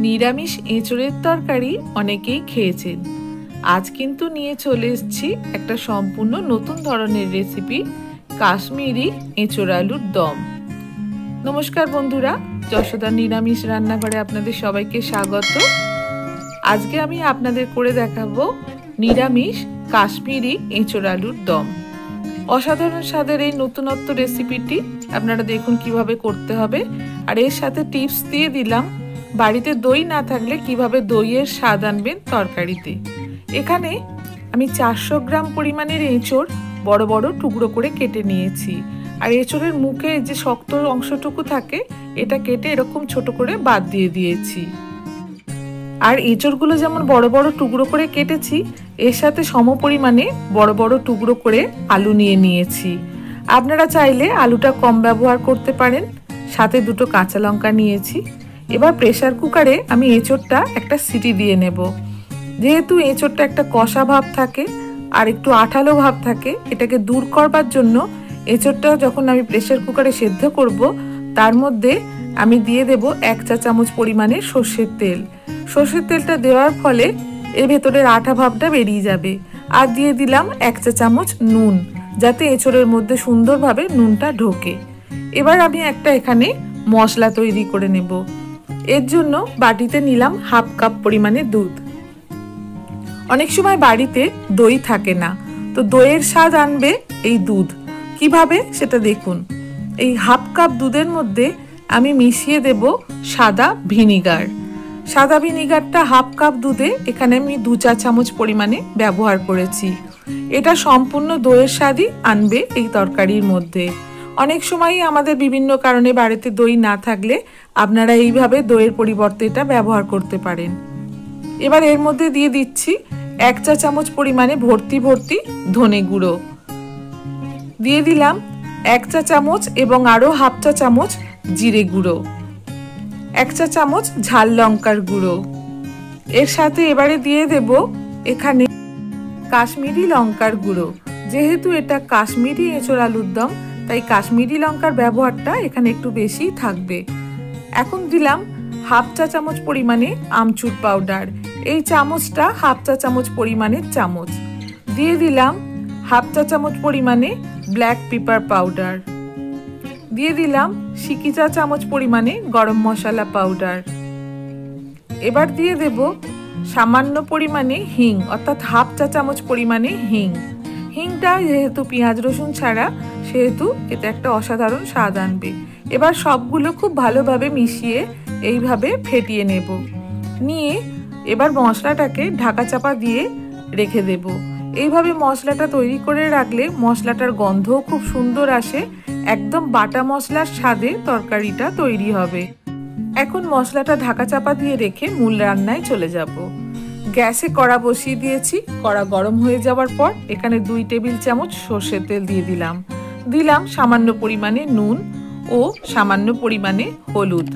নিরামিষ এঁচোড়ের তরকারি অনেকেই খেয়েছেন। আজ কিন্তু নিয়ে চলে এসেছি একটা সম্পূর্ণ নতুন ধরনের রেসিপি, কাশ্মীরি এঁচোড় আলুর দম। নমস্কার বন্ধুরা, যশোদার নিরামিষ রান্নাঘরে আপনাদের সবাইকে স্বাগত। আজকে আমি আপনাদের করে দেখাবো নিরামিষ কাশ্মীরি এঁচোড় আলুর দম। অসাধারণ স্বাদের এই নতুনত্ব রেসিপিটি আপনারা দেখুন কিভাবে করতে হবে। আর এর সাথে টিপস দিয়ে দিলাম বাড়িতে দই না থাকলে কিভাবে দইয়ের স্বাদ আনবেন তরকারিতে। এখানে আমি 400 গ্রাম পরিমাণের এঁচোড় বড় বড় টুকরো করে কেটে নিয়েছি। আর এঁচোড়ের মুখে যে শক্ত অংশটুকু থাকে এটা কেটে এরকম ছোট করে বাদ দিয়ে দিয়েছি। আর এঁচোড়গুলো যেমন বড় বড় টুকরো করে কেটেছি, এর সাথে সম পরিমাণে বড় বড় টুকরো করে আলু নিয়ে নিয়েছি। আপনারা চাইলে আলুটা কম ব্যবহার করতে পারেন। সাথে দুটো কাঁচা লঙ্কা নিয়েছি। এবার প্রেসার কুকারে আমি এঁচোড়টা একটা সিটি দিয়ে নেব। যেহেতু এঁচোড়টা একটা কষা ভাব থাকে আর একটু আঠালো ভাব থাকে, এটাকে দূর করবার জন্য এঁচোড়টা যখন আমি প্রেসার কুকারে সেদ্ধ করব তার মধ্যে আমি দিয়ে দেব 1 চা চামচ পরিমাণে সর্ষের তেল। সর্ষের তেলটা দেওয়ার ফলে এর ভেতরের আঠা ভাবটা বেরিয়ে যাবে। আর দিয়ে দিলাম 1 চা চামচ নুন, যাতে এঁচোড়ের মধ্যে সুন্দরভাবে নুনটা ঢোকে। এবার আমি একটা এখানে মশলা তৈরি করে নেব। এর জন্য বাটিতে নিলাম 1/2 কাপ পরিমাণে দুধ। অনেক সময় বাড়িতে দই থাকে না, তো দইয়ের স্বাদ আনবে এই দুধ। কিভাবে সেটা দেখুন। এই 1/2 কাপ দুধের মধ্যে আমি মিশিয়ে দেব সাদা ভিনিগার। সাদা ভিনিগারটা 1/2 কাপ দুধে এখানে আমি 2 চা চামচ পরিমাণে ব্যবহার করেছি। এটা সম্পূর্ণ দইয়ের স্বাদই আনবে এই তরকারির মধ্যে। অনেক সময়ই আমাদের বিভিন্ন কারণে বাড়িতে দই না থাকলে আপনারা এইভাবে দইয়ের পরিবর্তে এটা ব্যবহার করতে পারেন। এবার এর মধ্যে দিয়ে দিচ্ছি 1 চা চামচ পরিমাণে ভর্তি ধনে গুঁড়ো। দিয়ে দিলাম 1 চা চামচ এবং আরো 1/2 চা চামচ জিরে গুঁড়ো, 1 চা চামচ ঝাল লঙ্কার গুঁড়ো। এর সাথে এবারে দিয়ে দেব এখানে কাশ্মীরি লঙ্কার গুঁড়ো। যেহেতু এটা কাশ্মীরি এঁচোড় আলুর দম, তাই কাশ্মীরি লঙ্কার ব্যবহারটা এখানে একটু বেশি থাকবে। এখন দিলাম 1/2 চা চামচ পরিমাণে আমচুর পাউডার। এই চামচটা 1/2 চা চামচ পরিমাণের চামচ। দিয়ে দিলাম 1/2 চা চামচ পরিমাণে ব্ল্যাক পেপার পাউডার। দিয়ে দিলাম 1 চা চামচ পরিমাণে গরম মশলা পাউডার। এবার দিয়ে দেব সামান্য পরিমাণে হিং, অর্থাৎ 1/2 চা চামচ পরিমাণে হিং। হিংটা যেহেতু পেঁয়াজ রসুন ছাড়া, সেহেতু এটা একটা অসাধারণ স্বাদ আনবে। এবার সবগুলো খুব ভালোভাবে মিশিয়ে এইভাবে ফেটিয়ে নেব। নিয়ে এবার মশলাটাকে ঢাকা চাপা দিয়ে রেখে দেব। এইভাবে মশলাটা তৈরি করে রাখলে মশলাটার গন্ধও খুব সুন্দর আসে। একদম বাটা মশলার স্বাদে তরকারিটা তৈরি হবে। এখন মশলাটা ঢাকা চাপা দিয়ে রেখে মূল রান্নায় চলে যাব। গ্যাসে কড়া বসিয়ে দিয়েছি। কড়া গরম হয়ে যাওয়ার পর এখানে 2 টেবিল চামচ সর্ষের তেল দিয়ে দিলাম সামান্য পরিমাণে নুন ও সামান্য পরিমাণে হলুদ।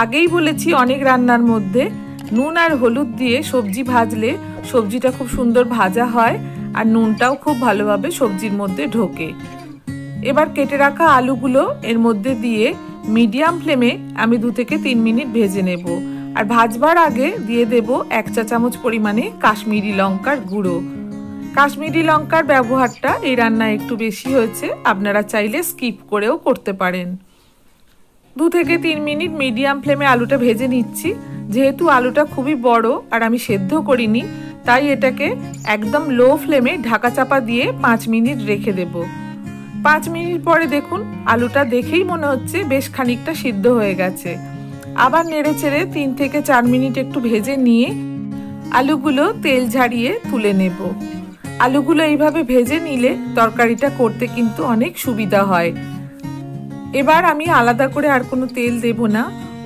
আগেই বলেছি অনেক রান্নার মধ্যে নুন আর হলুদ দিয়ে সবজি ভাজলে সবজিটা খুব সুন্দর ভাজা হয় আর নুনটাও খুব ভালোভাবে সবজির মধ্যে ঢোকে। এবার কেটে রাখা আলুগুলো এর মধ্যে দিয়ে মিডিয়াম ফ্লেমে আমি 2 থেকে 3 মিনিট ভেজে নেব। আর ভাজবার আগে দিয়ে দেব 1 চা চামচ পরিমাণে কাশ্মীরি লঙ্কার গুঁড়ো। কাশ্মীরি লঙ্কার ব্যবহারটা এই রান্নায় একটু বেশি হয়েছে, আপনারা চাইলে স্কিপ করেও করতে পারেন। 2 থেকে 3 মিনিট মিডিয়াম ফ্লেমে আলুটা ভেজে নিচ্ছি। যেহেতু আলুটা খুবই বড় আর আমি সেদ্ধ করিনি, তাই এটাকে একদম লো ফ্লেমে ঢাকা চাপা দিয়ে 5 মিনিট রেখে দেব। 5 মিনিট পরে দেখুন আলুটা দেখেই মনে হচ্ছে বেশ খানিকটা সিদ্ধ হয়ে গেছে। আবার নেড়ে চেড়ে 3 থেকে 4 মিনিট একটু ভেজে নিয়ে আলুগুলো তেল ঝাড়িয়ে তুলে নেব। আলুগুলো এইভাবে ভেজে নিলে তরকারিটা করতে কিন্তু অনেক সুবিধা হয়। এবার আমি আলাদা করে আর কোনো তেল দেব না।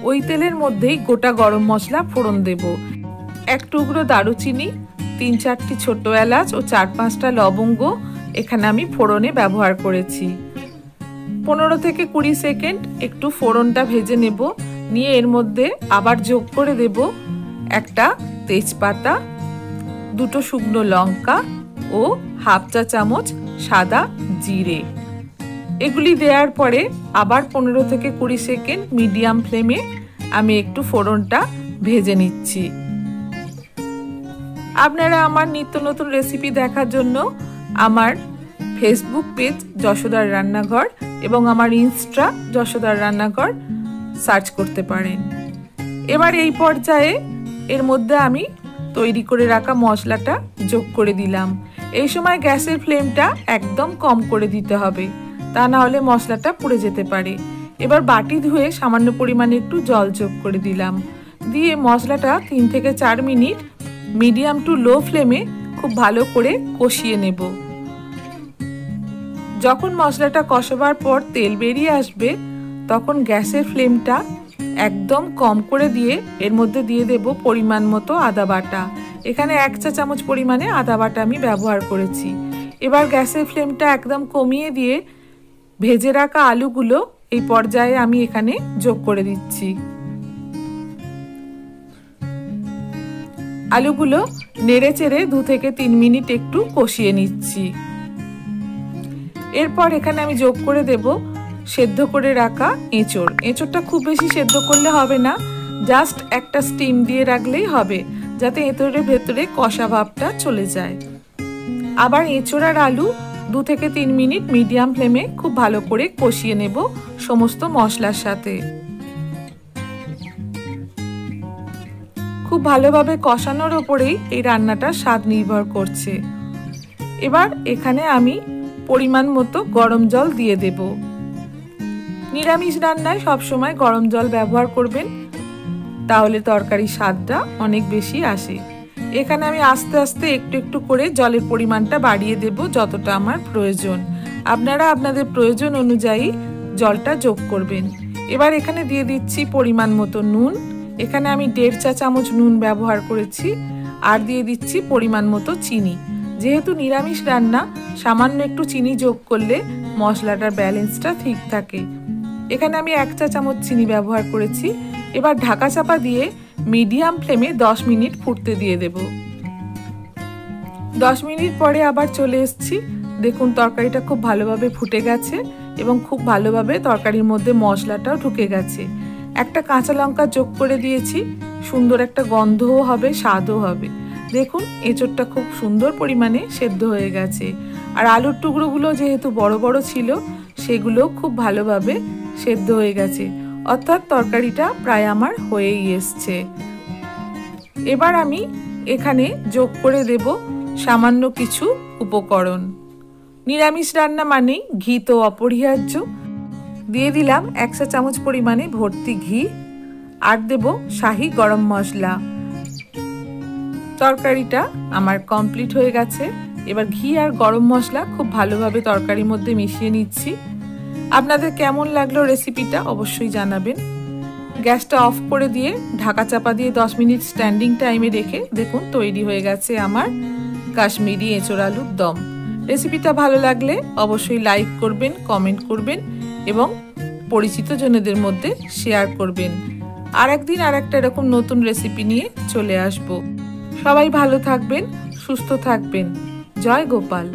ওই তেলের মধ্যেই গোটা গরম মশলা ফোড়ন দেব। 1 টুকরো দারুচিনি, 3-4টি ছোট এলাচ ও 4-5টা লবঙ্গ এখানে আমি ফোড়নে ব্যবহার করেছি। 15 থেকে 20 সেকেন্ড একটু ফোড়নটা ভেজে নেব। নিয়ে এর মধ্যে আবার যোগ করে দেব একটা তেজপাতা, 2টো শুকনো লঙ্কা ও 1/2 চা চামচ সাদা জিরে। এগুলি দেওয়ার পরে আবার 15 থেকে 20 সেকেন্ড মিডিয়াম ফ্লেমে আমি একটু ফোড়নটা ভেজে নিচ্ছি। আপনারা আমার নিত্য নতুন রেসিপি দেখার জন্য আমার ফেসবুক পেজ যশোদার রান্নাঘর এবং আমার ইনস্টা যশোদার রান্নাঘর সার্চ করতে পারেন। এবার এই পর্যায়ে এর মধ্যে আমি তৈরি করে রাখা মশলাটা যোগ করে দিলাম। এই সময় গ্যাসের ফ্লেমটা একদম কম করে দিতে হবে, তা না হলে মশলাটা পুড়ে যেতে পারে। এবার বাটি ধুয়ে সামান্য পরিমাণে একটু জল যোগ করে দিলাম, দিয়ে মশলাটা 3 থেকে 4 মিনিট মিডিয়াম টু লো ফ্লেমে খুব ভালো করে কষিয়ে নেব। যখন মশলাটা কষাবার পর তেল বেরিয়ে আসবে তখন গ্যাসের ফ্লেমটা একদম কম করে দিয়ে এর মধ্যে দিয়ে দেব পরিমাণ মতো আদা বাটা। এখানে 1 চা চামচ পরিমাণে আদা বাটা আমি ব্যবহার করেছি। এবার গ্যাসের ফ্লেমটা একদম কমিয়ে দিয়ে ভেজে রাখা আলুগুলো এই পর্যায়ে আমি এখানে যোগ করে দিচ্ছি। আলুগুলো নেড়ে চেড়ে 2 থেকে 3 মিনিট একটু কষিয়ে নিচ্ছি। এরপর এখানে আমি যোগ করে দেব সেদ্ধ করে রাখা এঁচড়। এঁচড়টা খুব বেশি সেদ্ধ করলে হবে না, জাস্ট একটা স্টিম দিয়ে রাখলেই হবে, যাতে এঁচড়ের ভেতরে কষা ভাবটা চলে যায়। আবার এঁচড় আর আলু 2 থেকে 3 মিনিট মিডিয়াম ফ্লেমে খুব ভালো করে কষিয়ে নেব সমস্ত মশলার সাথে। খুব ভালোভাবে কষানোর ওপরেই এই রান্নাটার স্বাদ নির্ভর করছে। এবার এখানে আমি পরিমাণ মতো গরম জল দিয়ে দেব। নিরামিষ রান্নায় সবসময় গরম জল ব্যবহার করবেন, তাহলে তরকারির স্বাদটা অনেক বেশি আসে। এখানে আমি আস্তে আস্তে একটু একটু করে জলের পরিমাণটা বাড়িয়ে দেব যতটা আমার প্রয়োজন। আপনারা আপনাদের প্রয়োজন অনুযায়ী জলটা যোগ করবেন। এবার এখানে দিয়ে দিচ্ছি পরিমাণ মতো নুন। এখানে আমি 1.5 চা চামচ নুন ব্যবহার করেছি, আর দিয়ে দিচ্ছি পরিমাণ মতো চিনি। যেহেতু নিরামিষ রান্না, সামান্য একটু চিনি যোগ করলে মশলাটার ব্যালেন্সটা ঠিক থাকে। এখানে আমি 1 চা চামচ চিনি ব্যবহার করেছি। এবার ঢাকা চাপা দিয়ে মিডিয়াম ফ্লেমে 10 মিনিট ফুটতে দিয়ে দেব। 10 মিনিট পরে আবার চলে এসেছি। দেখুন তরকারিটা খুব ভালোভাবে ফুটে গেছে এবং খুব ভালোভাবে তরকারির মধ্যে মশলাটাও ঢুকে গেছে। একটা কাঁচা লঙ্কা যোগ করে দিয়েছি, সুন্দর একটা গন্ধও হবে, স্বাদও হবে। দেখুন এঁচড়টা খুব সুন্দর পরিমাণে সেদ্ধ হয়ে গেছে, আর আলুর টুকরোগুলো যেহেতু বড় বড় ছিল সেগুলো খুব ভালোভাবে সেদ্ধ হয়ে গেছে, অর্থাৎ তরকারিটা প্রায় আমার হয়েই এসছে। এবার আমি এখানে যোগ করে দেব সামান্য কিছু উপকরণ। নিরামিষ রান্না মানেই ঘি তো অপরিহার্য। দিয়ে দিলাম 1 চা চামচ পরিমাণে ভর্তি ঘি, আর দেব শাহি গরম মশলা। তরকারিটা আমার কমপ্লিট হয়ে গেছে। এবার ঘি আর গরম মশলা খুব ভালোভাবে তরকারির মধ্যে মিশিয়ে নিচ্ছি। আপনাদের কেমন লাগলো রেসিপিটা অবশ্যই জানাবেন। গ্যাসটা অফ করে দিয়ে ঢাকা চাপা দিয়ে 10 মিনিট স্ট্যান্ডিং টাইমে রেখে দেখুন তৈরি হয়ে গেছে আমার কাশ্মীরি এঁচড় আলুর দম। রেসিপিটা ভালো লাগলে অবশ্যই লাইক করবেন, কমেন্ট করবেন এবং পরিচিত জনদের মধ্যে শেয়ার করবেন। আর একদিন আর একটা এরকম নতুন রেসিপি নিয়ে চলে আসব। সবাই ভালো থাকবেন, সুস্থ থাকবেন। জয় গোপাল।